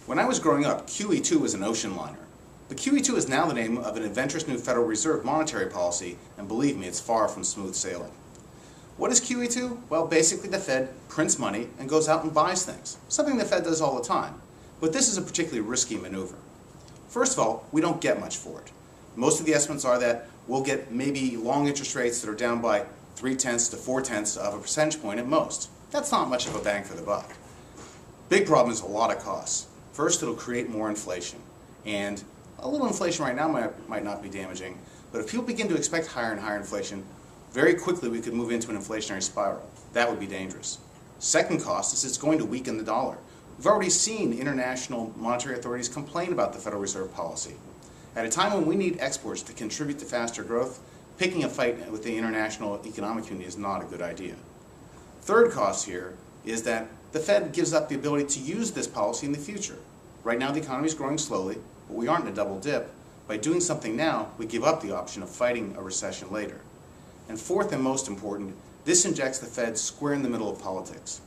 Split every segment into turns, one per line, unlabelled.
When I was growing up, QE2 was an ocean liner. But QE2 is now the name of an adventurous new Federal Reserve monetary policy, and believe me, it's far from smooth sailing. What is QE2? Well, basically the Fed prints money and goes out and buys things, something the Fed does all the time. But this is a particularly risky maneuver. First of all, we don't get much for it. Most of the estimates are that we'll get maybe long interest rates that are down by 0.3 to 0.4 of a percentage point at most. That's not much of a bang for the buck. Big problem is a lot of costs. First, it'll create more inflation. And a little inflation right now might not be damaging, but if people begin to expect higher and higher inflation, very quickly we could move into an inflationary spiral. That would be dangerous. Second cost is it's going to weaken the dollar. We've already seen international monetary authorities complain about the Federal Reserve policy. At a time when we need exports to contribute to faster growth, picking a fight with the international economic community is not a good idea. Third cost here is that the Fed gives up the ability to use this policy in the future. Right now the economy is growing slowly, but we aren't in a double dip. By doing something now, we give up the option of fighting a recession later. And fourth and most important, this injects the Fed square in the middle of politics.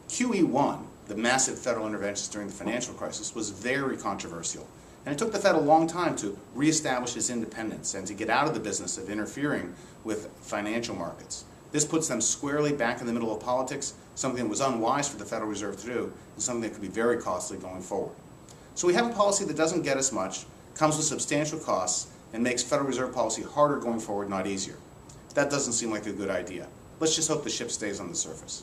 QE1, the massive federal interventions during the financial crisis, was very controversial. And it took the Fed a long time to reestablish its independence and to get out of the business of interfering with financial markets. This puts them squarely back in the middle of politics, something that was unwise for the Federal Reserve to do, and something that could be very costly going forward. So we have a policy that doesn't get us much, comes with substantial costs, and makes Federal Reserve policy harder going forward, not easier. That doesn't seem like a good idea. Let's just hope the ship stays on the surface.